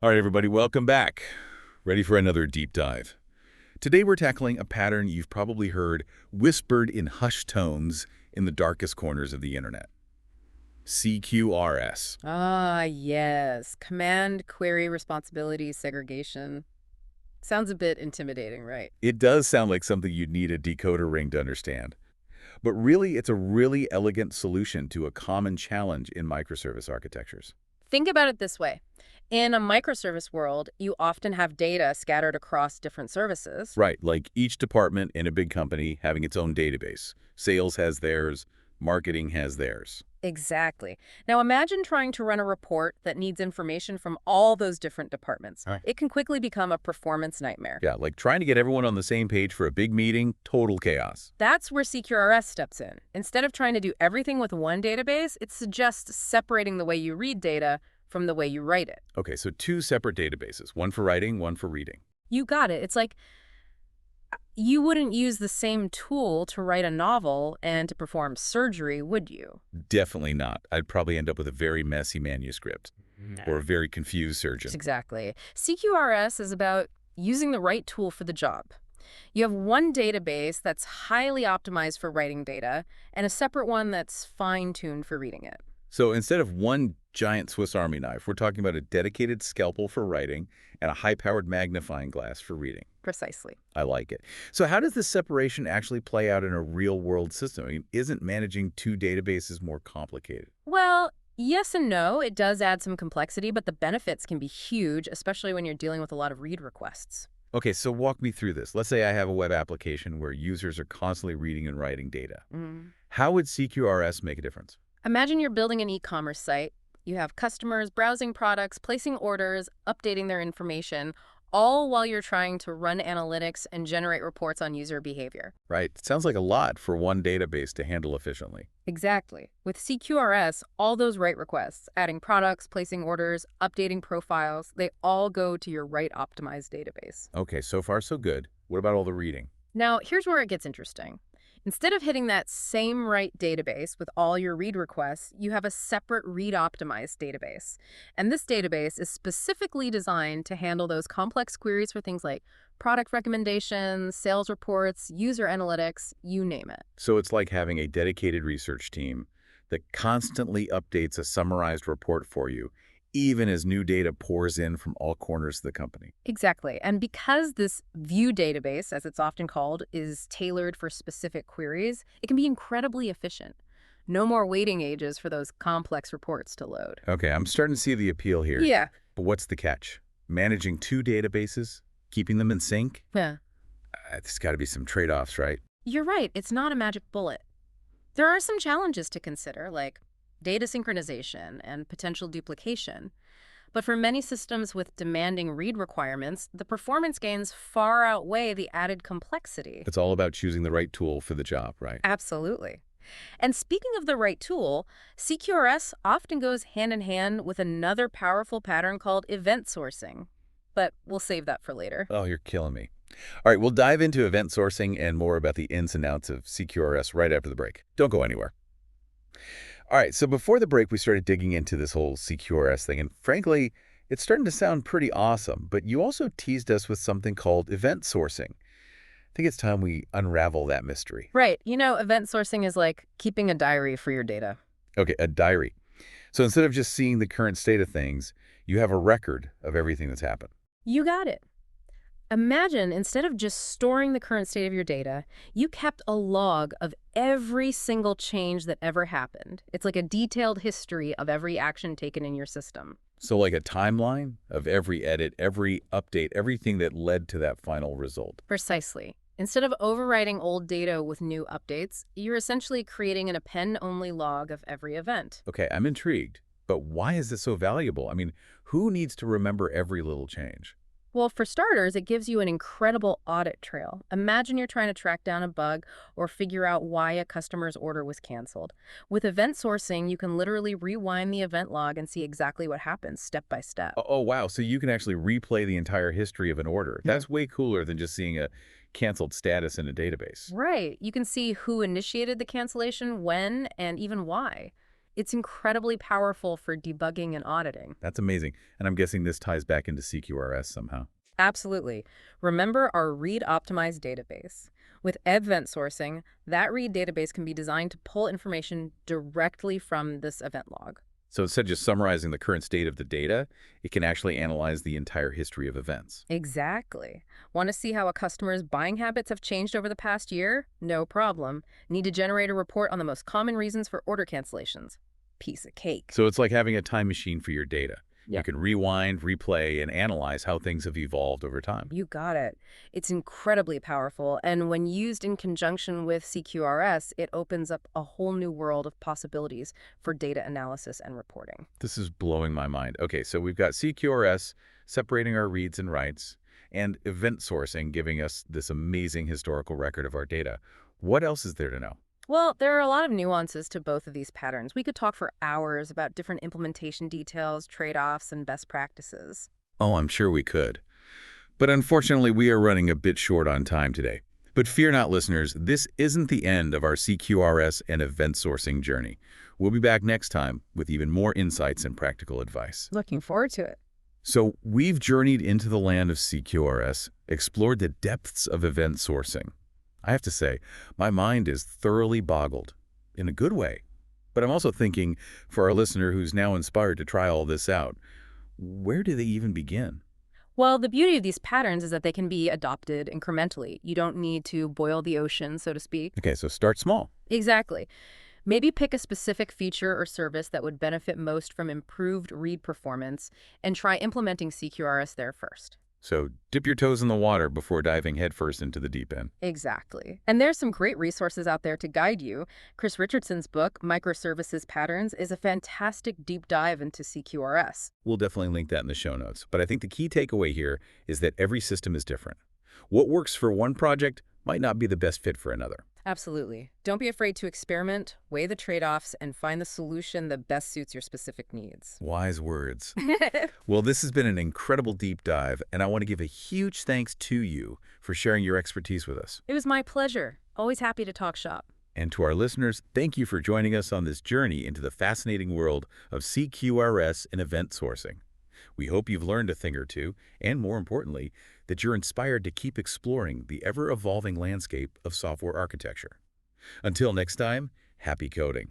All right, everybody, welcome back. Ready for another deep dive. Today we're tackling a pattern you've probably heard whispered in hushed tones in the darkest corners of the internet. CQRS. Ah, yes. Command Query Responsibility Segregation. Sounds a bit intimidating, right? It does sound like something you'd need a decoder ring to understand. But really, it's a really elegant solution to a common challenge in microservice architectures. Think about it this way. In a microservice world, you often have data scattered across different services. Right, like each department in a big company having its own database. Sales has theirs, marketing has theirs. Exactly. Now imagine trying to run a report that needs information from all those different departments. All right. It can quickly become a performance nightmare. Yeah, like trying to get everyone on the same page for a big meeting, total chaos. That's where CQRS steps in. Instead of trying to do everything with one database, it suggests separating the way you read data from the way you write it. Okay, so two separate databases, one for writing, one for reading. You got it. It's like you wouldn't use the same tool to write a novel and to perform surgery, would you? Definitely not. I'd probably end up with a very messy manuscript or a very confused surgeon. Exactly. CQRS is about using the right tool for the job. You have one database that's highly optimized for writing data and a separate one that's fine-tuned for reading it. So instead of one giant Swiss Army knife, we're talking about a dedicated scalpel for writing and a high-powered magnifying glass for reading. Precisely. I like it. So how does this separation actually play out in a real-world system? I mean, isn't managing two databases more complicated? Well, yes and no. It does add some complexity, but the benefits can be huge, especially when you're dealing with a lot of read requests. Okay, so walk me through this. Let's say I have a web application where users are constantly reading and writing data. How would CQRS make a difference? Imagine you're building an e-commerce site. You have customers browsing products, placing orders, updating their information, all while you're trying to run analytics and generate reports on user behavior. Right. It sounds like a lot for one database to handle efficiently. Exactly. With CQRS, all those write requests, adding products, placing orders, updating profiles, they all go to your write-optimized database. Okay, so far so good. What about all the reading? Now, here's where it gets interesting. Instead of hitting that same write database with all your read requests, you have a separate read-optimized database. And this database is specifically designed to handle those complex queries for things like product recommendations, sales reports, user analytics, you name it. So it's like having a dedicated research team that constantly updates a summarized report for you, even as new data pours in from all corners of the company. Exactly. And because this view database, as it's often called, is tailored for specific queries, it can be incredibly efficient. No more waiting ages for those complex reports to load. Okay, I'm starting to see the appeal here. Yeah. But what's the catch? Managing two databases, keeping them in sync? Yeah. There's got to be some trade-offs, right? You're right. It's not a magic bullet. There are some challenges to consider, like data synchronization and potential duplication. But for many systems with demanding read requirements, the performance gains far outweigh the added complexity. It's all about choosing the right tool for the job, right? Absolutely. And speaking of the right tool, CQRS often goes hand in hand with another powerful pattern called event sourcing. But we'll save that for later. Oh, you're killing me. All right, we'll dive into event sourcing and more about the ins and outs of CQRS right after the break. Don't go anywhere. All right, so before the break, we started digging into this whole CQRS thing, and frankly, it's starting to sound pretty awesome, but you also teased us with something called event sourcing. I think it's time we unravel that mystery. Right. You know, event sourcing is like keeping a diary for your data. Okay, a diary. So instead of just seeing the current state of things, you have a record of everything that's happened. You got it. Imagine, instead of just storing the current state of your data, you kept a log of every single change that ever happened. It's like a detailed history of every action taken in your system. So like a timeline of every edit, every update, everything that led to that final result. Precisely. Instead of overwriting old data with new updates, you're essentially creating an append-only log of every event. Okay, I'm intrigued, but why is this so valuable? I mean, who needs to remember every little change? Well, for starters, it gives you an incredible audit trail. Imagine you're trying to track down a bug or figure out why a customer's order was canceled. With event sourcing, you can literally rewind the event log and see exactly what happened step by step. Oh, wow, so you can actually replay the entire history of an order. That's way cooler than just seeing a canceled status in a database. Right. You can see who initiated the cancellation, when, and even why. It's incredibly powerful for debugging and auditing. That's amazing. And I'm guessing this ties back into CQRS somehow. Absolutely. Remember our read-optimized database. With event sourcing, that read database can be designed to pull information directly from this event log. So instead of just summarizing the current state of the data, it can actually analyze the entire history of events. Exactly. Want to see how a customer's buying habits have changed over the past year? No problem. Need to generate a report on the most common reasons for order cancellations? Piece of cake. So it's like having a time machine for your data. Yeah. You can rewind, replay, and analyze how things have evolved over time. You got it. It's incredibly powerful, and when used in conjunction with CQRS, it opens up a whole new world of possibilities for data analysis and reporting. This is blowing my mind. Okay, so we've got CQRS separating our reads and writes, and event sourcing giving us this amazing historical record of our data. What else is there to know? Well, there are a lot of nuances to both of these patterns. We could talk for hours about different implementation details, trade-offs, and best practices. Oh, I'm sure we could. But unfortunately, we are running a bit short on time today. But fear not, listeners, this isn't the end of our CQRS and event sourcing journey. We'll be back next time with even more insights and practical advice. Looking forward to it. So we've journeyed into the land of CQRS, explored the depths of event sourcing. I have to say, my mind is thoroughly boggled, in a good way. But I'm also thinking, for our listener who's now inspired to try all this out, where do they even begin? Well, the beauty of these patterns is that they can be adopted incrementally. You don't need to boil the ocean, so to speak. Okay, so start small. Exactly. Maybe pick a specific feature or service that would benefit most from improved read performance and try implementing CQRS there first. So dip your toes in the water before diving headfirst into the deep end. Exactly. And there's some great resources out there to guide you. Chris Richardson's book, Microservices Patterns, is a fantastic deep dive into CQRS. We'll definitely link that in the show notes. But I think the key takeaway here is that every system is different. What works for one project might not be the best fit for another. Absolutely. Don't be afraid to experiment, weigh the trade-offs, and find the solution that best suits your specific needs. Wise words. Well, this has been an incredible deep dive, and I want to give a huge thanks to you for sharing your expertise with us. It was my pleasure. Always happy to talk shop. And to our listeners, thank you for joining us on this journey into the fascinating world of CQRS and event sourcing. We hope you've learned a thing or two, and more importantly, that you're inspired to keep exploring the ever-evolving landscape of software architecture. Until next time, happy coding.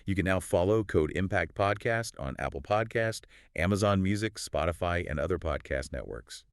You can now follow Code Impact Podcast on Apple Podcast, Amazon Music, Spotify, and other podcast networks.